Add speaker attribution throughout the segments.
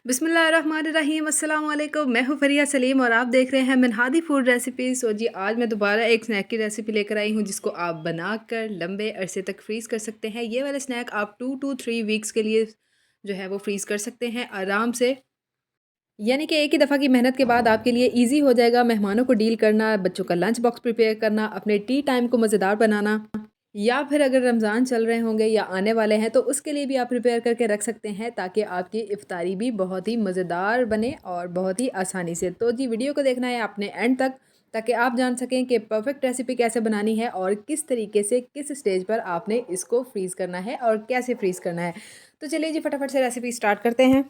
Speaker 1: बिस्मिल्लाहिर्रहमानिर्रहीम अस्सलाम वालेकुम। मैं हूँ फ़रिया सलीम और आप देख रहे हैं मिनहादी फूड रेसिपीज़। और जी आज मैं दोबारा एक स्नैक की रेसिपी लेकर आई हूँ जिसको आप बनाकर लंबे अरसे तक फ्रीज़ कर सकते हैं। ये वाला स्नैक आप 2 to 3 वीक्स के लिए जो है वो फ्रीज़ कर सकते हैं आराम से। यानी कि एक ही दफ़ा की मेहनत के बाद आपके लिए ईज़ी हो जाएगा मेहमानों को डील करना, बच्चों का लंच बॉक्स प्रिपेयर करना, अपने टी टाइम को मज़ेदार बनाना, या फिर अगर रमज़ान चल रहे होंगे या आने वाले हैं तो उसके लिए भी आप प्रिपेयर करके रख सकते हैं ताकि आपकी इफ्तारी भी बहुत ही मज़ेदार बने और बहुत ही आसानी से। तो जी वीडियो को देखना है आपने एंड तक, ताकि आप जान सकें कि परफ़ेक्ट रेसिपी कैसे बनानी है और किस तरीके से किस स्टेज पर आपने इसको फ्रीज़ करना है और कैसे फ्रीज़ करना है। तो चलिए जी फटाफट से रेसिपी स्टार्ट करते हैं।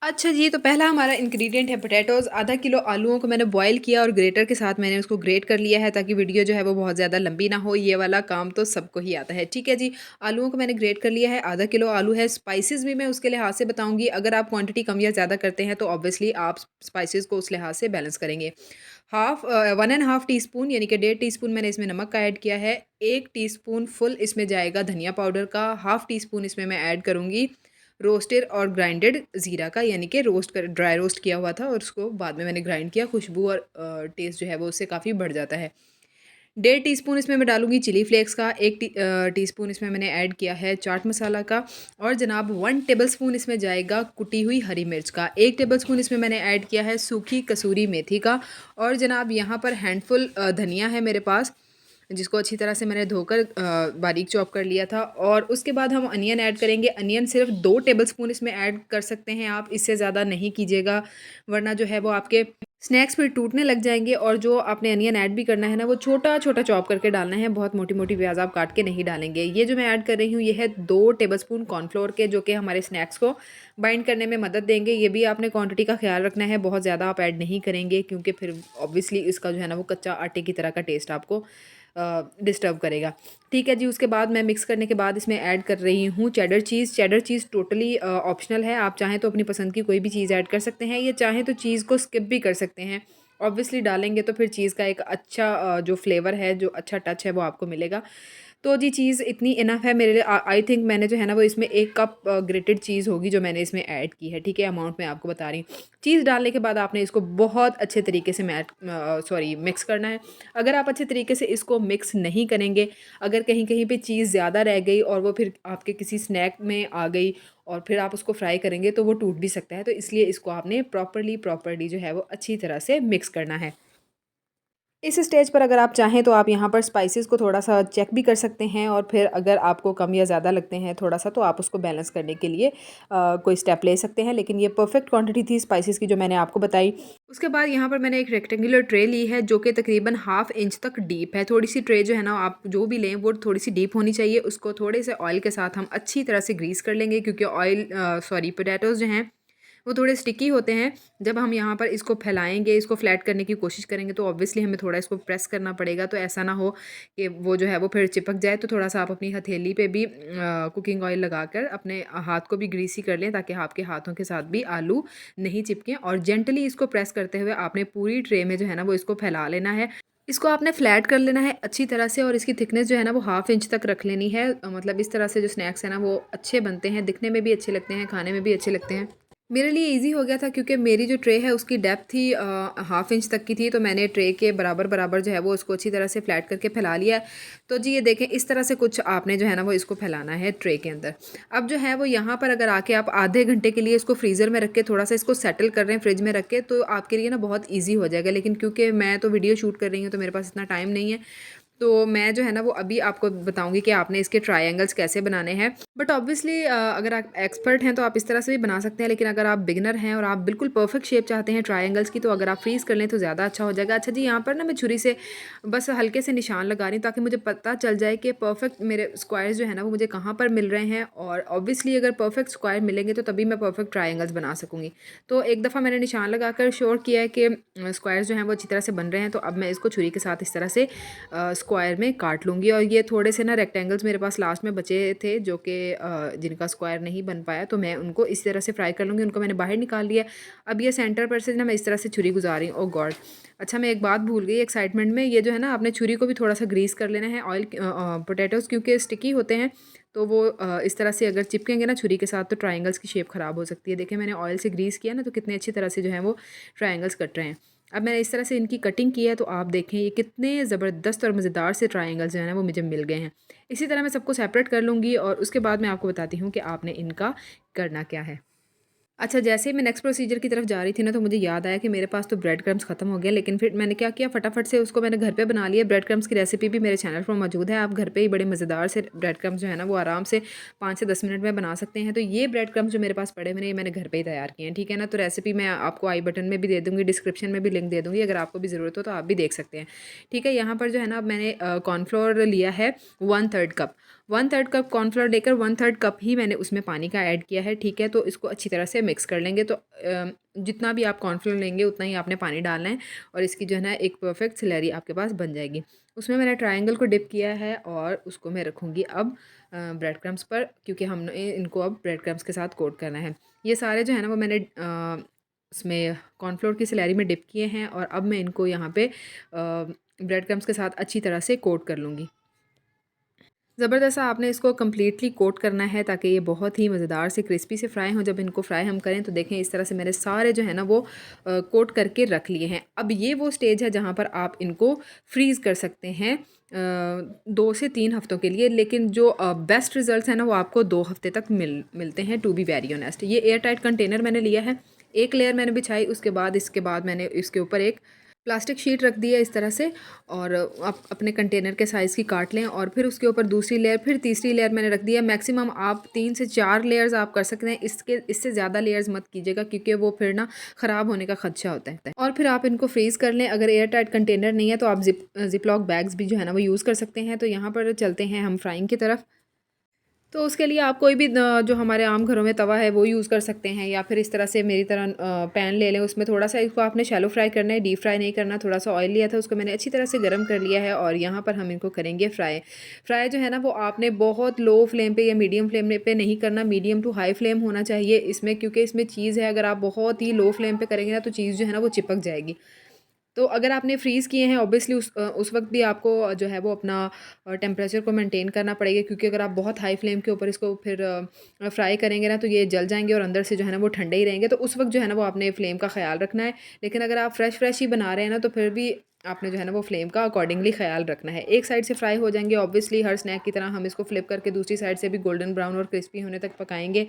Speaker 1: अच्छा जी, तो पहला हमारा इंग्रेडिएंट है पोटैटोज़। आधा किलो आलूओं को मैंने बॉयल किया और ग्रेटर के साथ मैंने उसको ग्रेट कर लिया है ताकि वीडियो जो है वो बहुत ज़्यादा लंबी ना हो। ये वाला काम तो सबको ही आता है, ठीक है जी। आलूओं को मैंने ग्रेट कर लिया है, आधा किलो आलू है। स्पाइसेस भी मैं उसके लिहाज से बताऊँगी, अगर आप क्वांटिटी कम या ज़्यादा करते हैं तो ऑब्वियसली आप स्पाइसेस को उस लिहाज से बैलेंस करेंगे। 1 1/2 टीस्पून यानी कि 1.5 टीस्पून मैंने इसमें नमक का ऐड किया है। 1 टीस्पून फुल इसमें जाएगा धनिया पाउडर का। हाफ़ टीस्पून इसमें मैं ऐड करूँगी रोस्टेड और ग्राइंडेड ज़ीरा का, यानी कि ड्राई रोस्ट किया हुआ था और उसको बाद में मैंने ग्राइंड किया। खुशबू और टेस्ट जो है वो उससे काफ़ी बढ़ जाता है। 1.5 टीस्पून इसमें मैं डालूँगी चिली फ्लेक्स का। 1 टीस्पून इसमें मैंने ऐड किया है चाट मसाला का। और जनाब 1 टेबलस्पून इसमें जाएगा कुटी हुई हरी मिर्च का। 1 टेबलस्पून इसमें मैंने ऐड किया है सूखी कसूरी मेथी का। और जनाब यहाँ पर हैंडफुल धनिया है मेरे पास, जिसको अच्छी तरह से मैंने धोकर बारीक चॉप कर लिया था। और उसके बाद हम अनियन ऐड करेंगे। अनियन सिर्फ 2 टेबलस्पून इसमें ऐड कर सकते हैं आप, इससे ज़्यादा नहीं कीजिएगा वरना जो है वो आपके स्नैक्स फिर टूटने लग जाएंगे। और जो आपने अनियन ऐड भी करना है ना, वो छोटा छोटा चॉप करके डालना है, बहुत मोटी मोटी प्याज आप काट के नहीं डालेंगे। ये जो मैं ऐड कर रही हूँ ये है 2 टेबलस्पून कॉर्नफ्लोर के, जो कि हमारे स्नैक्स को बाइंड करने में मदद देंगे। ये भी आपने क्वांटिटी का ख्याल रखना है, बहुत ज़्यादा आप ऐड नहीं करेंगे क्योंकि फिर ऑब्वियसली इसका जो है ना वो कच्चा आटे की तरह का टेस्ट आपको डिस्टर्ब करेगा। ठीक है जी, उसके बाद मैं मिक्स करने के बाद इसमें ऐड कर रही हूँ चेडर चीज़। चेडर चीज़ टोटली ऑप्शनल है, आप चाहें तो अपनी पसंद की कोई भी चीज़ ऐड कर सकते हैं, या चाहें तो चीज़ को स्किप भी कर सकते हैं। ऑब्वियसली डालेंगे तो फिर चीज़ का एक अच्छा जो फ्लेवर है, जो अच्छा टच है वो आपको मिलेगा। तो जी चीज़ इतनी इनफ है मेरे लिए। आई थिंक मैंने जो है ना वो इसमें 1 कप ग्रेटेड चीज़ होगी जो मैंने इसमें ऐड की है, ठीक है। अमाउंट मैं आपको बता रही हूँ। चीज़ डालने के बाद आपने इसको बहुत अच्छे तरीके से मिक्स करना है। अगर आप अच्छे तरीके से इसको मिक्स नहीं करेंगे, अगर कहीं कहीं पे चीज़ ज़्यादा रह गई और वो फिर आपके किसी स्नैक में आ गई और फिर आप उसको फ्राई करेंगे तो वो टूट भी सकता है। तो इसलिए इसको आपने प्रॉपरली जो है वो अच्छी तरह से मिक्स करना है। इस स्टेज पर अगर आप चाहें तो आप यहाँ पर स्पाइसेस को थोड़ा-सा चेक भी कर सकते हैं, और फिर अगर आपको कम या ज़्यादा लगते हैं थोड़ा-सा तो आप उसको बैलेंस करने के लिए कोई स्टेप ले सकते हैं। लेकिन ये परफेक्ट क्वांटिटी थी स्पाइसेस की जो मैंने आपको बताई। उसके बाद यहाँ पर मैंने एक रेक्टेंगुलर ट्रे ली है जो कि तकरीबन हाफ़ इंच तक डीप है। थोड़ी-सी ट्रे जो है ना आप जो भी लें वो थोड़ी-सी डीप होनी चाहिए। उसको थोड़े से ऑयल के साथ हम अच्छी तरह से ग्रीस कर लेंगे क्योंकि पोटैटोज़ जो हैं वो थोड़े स्टिकी होते हैं। जब हम यहाँ पर इसको फैलाएँगे, इसको फ्लैट करने की कोशिश करेंगे तो ऑब्वियसली हमें थोड़ा इसको प्रेस करना पड़ेगा, तो ऐसा ना हो कि वो जो है वो फिर चिपक जाए। तो थोड़ा-सा आप अपनी हथेली पे भी कुकिंग ऑयल लगाकर अपने हाथ को भी ग्रीसी कर लें ताकि आपके हाथों के साथ भी आलू नहीं चिपकें। और जेंटली इसको प्रेस करते हुए आपने पूरी ट्रे में जो है ना वो इसको फैला लेना है। इसको आपने फ्लैट कर लेना है अच्छी तरह से, और इसकी थिकनेस जो है ना वो हाफ़ इंच तक रख लेनी है। मतलब इस तरह से जो स्नैक्स हैं ना वो अच्छे बनते हैं, दिखने में भी अच्छे लगते हैं, खाने में भी अच्छे लगते हैं। मेरे लिए ईज़ी हो गया था क्योंकि मेरी जो ट्रे है उसकी डेप्थ थी हाफ़ इंच तक की थी, तो मैंने ट्रे के बराबर-बराबर जो है वो उसको अच्छी तरह से फ्लैट करके फैला लिया है। तो जी ये देखें इस तरह से कुछ आपने जो है ना वो इसको फैलाना है ट्रे के अंदर। अब जो है वो यहाँ पर अगर आके आप आधे घंटे के लिए इसको फ्रीज़र में रख के थोड़ा-सा इसको सेटल कर रहे हैं फ्रिज में रख के, तो आपके लिए ना बहुत ईज़ी हो जाएगा। लेकिन क्योंकि मैं तो वीडियो शूट कर रही हूँ तो मेरे पास इतना टाइम नहीं है, तो मैं जो है ना वो अभी आपको बताऊँगी कि आपने इसके ट्रायंगल्स कैसे बनाने हैं। बट ऑब्वियसली अगर आप एक्सपर्ट हैं तो आप इस तरह से भी बना सकते हैं, लेकिन अगर आप बिगिनर हैं और आप बिल्कुल परफेक्ट शेप चाहते हैं ट्रायंगल्स की, तो अगर आप फ्रीज़ कर लें तो ज़्यादा अच्छा हो जाएगा। अच्छा जी, यहाँ पर ना मैं छुरी से बस हल्के से निशान लगा रही हूँ ताकि मुझे पता चल जाए कि परफेक्ट मेरे स्क्वायर्स जो है ना वो मुझे कहाँ पर मिल रहे हैं, और ऑब्वियसली अगर परफेक्ट स्क्वायर मिलेंगे तो तभी मैं परफेक्ट ट्रायंगल्स बना सकूँगी। तो एक दफ़ा मैंने निशान लगाकर श्योर किया है कि स्क्वायर्स जो हैं वो अच्छी तरह से बन रहे हैं, तो अब मैं इसको छुरी के साथ इस तरह से स्क्वायर में काट लूँगी। और ये थोड़े से ना रेक्टेंगल्स मेरे पास लास्ट में बचे थे जो कि जिनका स्क्वायर नहीं बन पाया, तो मैं उनको इस तरह से फ्राई कर लूँगी। उनको मैंने बाहर निकाल लिया। अब ये सेंटर पर से ना मैं इस तरह से छुरी गुजार रही हूँ। ओह गॉड! अच्छा, मैं एक बात भूल गई एक्साइटमेंट में, ये जो है ना आपने छुरी को भी थोड़ा सा ग्रीस कर लेना है ऑयल पोटैटोज़ क्योंकि स्टिकी होते हैं, तो वो इस तरह से अगर चिपकेंगे ना छुरी के साथ तो ट्रायंगल्स की शेप ख़राब हो सकती है। देखिए मैंने ऑयल से ग्रीस किया ना, तो कितने अच्छी तरह से जो है वो ट्रायंगल्स कट रहे हैं। अब मैंने इस तरह से इनकी कटिंग की है, तो आप देखें ये कितने ज़बरदस्त और मज़ेदार से ट्रायंगल्स जो है ना वो मुझे मिल गए हैं। इसी तरह मैं सबको सेपरेट कर लूँगी और उसके बाद मैं आपको बताती हूँ कि आपने इनका करना क्या है। अच्छा, जैसे ही मैं नेक्स्ट प्रोसीजर की तरफ जा रही थी ना, तो मुझे याद आया कि मेरे पास तो ब्रेड क्रम्स ख़त्म हो गया। लेकिन फिर मैंने क्या किया, फटाफट से उसको मैंने घर पे बना लिया। ब्रेड क्रम्स की रेसिपी भी मेरे चैनल पर मौजूद है। आप घर पे ही बड़े मज़ेदार से ब्रेड क्रम्स जो है ना वो आराम से 5 से 10 मिनट में बना सकते हैं। तो ये ब्रेड क्रम्स जो मेरे पास पड़े हुए हैं, ये मैंने घर पे ही तैयार किए हैं, ठीक है ना। तो रेसिपी मैं आपको आई बटन में भी दे दूँगी, डिस्क्रिप्शन में भी लिंक दे दूँगी, अगर आपको भी ज़रूरत हो तो आप भी देख सकते हैं, ठीक है। यहाँ पर जो है ना अब मैंने कॉर्नफ्लोर लिया है 1/3 कप। 1/3 कप कॉर्नफ्लोर लेकर 1/3 कप ही मैंने उसमें पानी का ऐड किया है, ठीक है। तो इसको अच्छी तरह से मिक्स कर लेंगे। तो जितना भी आप कॉर्नफ्लोर लेंगे उतना ही आपने पानी डालना है और इसकी जो है ना एक परफेक्ट स्लरी आपके पास बन जाएगी। उसमें मैंने ट्रायंगल को डिप किया है और उसको मैं रखूँगी अब ब्रेड क्रम्स पर, क्योंकि हमने इनको अब ब्रेड क्रम्स के साथ कोट करना है। ये सारे जो है ना वो मैंने उसमें कॉर्नफ्लोर की स्लरी में डिप किए हैं और अब मैं इनको यहाँ पे ब्रेड क्रम्स के साथ अच्छी तरह से कोट कर लूँगी। ज़बरदस्त आपने इसको कम्प्लीटली कोट करना है ताकि ये बहुत ही मज़ेदार से क्रिस्पी से फ्राई हों। जब इनको फ्राई हम करें तो देखें इस तरह से मैंने सारे जो है ना वो कोट करके रख लिए हैं। अब ये वो स्टेज है जहाँ पर आप इनको फ्रीज़ कर सकते हैं 2 से 3 हफ़्तों के लिए। लेकिन जो बेस्ट रिज़ल्ट्स हैं ना वो आपको 2 हफ़्ते तक मिलते हैं, टू बी वेरी ऑनेस्ट। ये एयर टाइट कंटेनर मैंने लिया है, एक लेयर मैंने बिछाई, इसके बाद मैंने इसके ऊपर एक प्लास्टिक शीट रख दी है इस तरह से। और आप अपने कंटेनर के साइज़ की काट लें और फिर उसके ऊपर दूसरी लेयर, फिर तीसरी लेयर मैंने रख दी है। मैक्सिमम आप 3 से 4 लेयर्स आप कर सकते हैं, इससे ज़्यादा लेयर्स मत कीजिएगा क्योंकि वो फिर ना ख़राब होने का खदशा होता है। और फिर आप इनको फ्रीज़ कर लें। अगर एयर टाइट कंटेनर नहीं है तो आप जिपलॉक बैग्स भी जो है ना वो यूज़ कर सकते हैं। तो यहाँ पर चलते हैं हम फ्राइंग की तरफ। तो उसके लिए आप कोई भी जो हमारे आम घरों में तवा है वो यूज़ कर सकते हैं, या फिर इस तरह से मेरी तरह पैन ले लें। उसमें थोड़ा सा इसको आपने शैलो फ्राई करना है, डीप फ्राई नहीं करना। थोड़ा सा ऑयल लिया था, उसको मैंने अच्छी तरह से गर्म कर लिया है और यहाँ पर हम इनको करेंगे फ्राई जो है ना वो आपने बहुत लो फ्लेम पे या मीडियम फ्लेम पे नहीं करना, मीडियम टू हाई फ्लेम होना चाहिए इसमें, क्योंकि इसमें चीज़ है। अगर आप बहुत ही लो फ्लेम पे करेंगे ना तो चीज़ जो है ना वो चिपक जाएगी। तो अगर आपने फ्रीज़ किए हैं ऑब्वियसली उस वक्त भी आपको जो है वो अपना टेम्परेचर को मेंटेन करना पड़ेगा, क्योंकि अगर आप बहुत हाई फ्लेम के ऊपर इसको फिर फ्राई करेंगे ना तो ये जल जाएंगे और अंदर से जो है ना वो ठंडे ही रहेंगे। तो उस वक्त जो है ना वो आपने फ्लेम का ख्याल रखना है। लेकिन अगर आप फ्रेश ही बना रहे हैं ना तो फिर भी आपने जो है ना वो फ्लेम का अकॉर्डिंगली ख्याल रखना है। एक साइड से फ्राई हो जाएंगे ऑब्वियसली, हर स्नैक की तरह हम इसको फ्लिप करके दूसरी साइड से भी गोल्डन ब्राउन और क्रिस्पी होने तक पकाएंगे।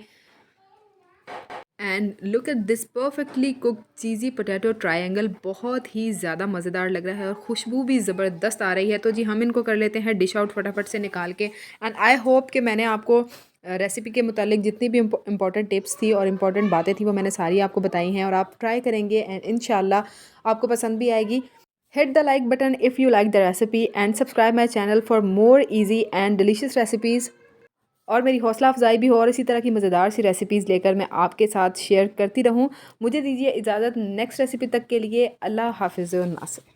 Speaker 1: And look at this perfectly cook cheesy potato triangle, बहुत ही ज़्यादा मज़ेदार लग रहा है और खुशबू भी ज़बरदस्त आ रही है। तो जी हम इनको कर लेते हैं डिश आउट फटाफट से निकाल के। एंड आई होप कि मैंने आपको रेसिपी के मुतालिक जितनी भी इंपॉर्टेंट टिप्स थी और इंपॉर्टेंट बातें थी वो मैंने सारी आपको बताई हैं और आप ट्राई करेंगे एंड इंशाल्लाह आपको पसंद भी आएगी। Hit the like button if you like the recipe and subscribe my channel for more easy and delicious recipes। और मेरी हौसला अफजाई भी हो और इसी तरह की मज़ेदार सी रेसिपीज़ लेकर मैं आपके साथ शेयर करती रहूँ। मुझे दीजिए इजाज़त नेक्स्ट रेसिपी तक के लिए। अल्लाह हाफ़िज़ व नासिर।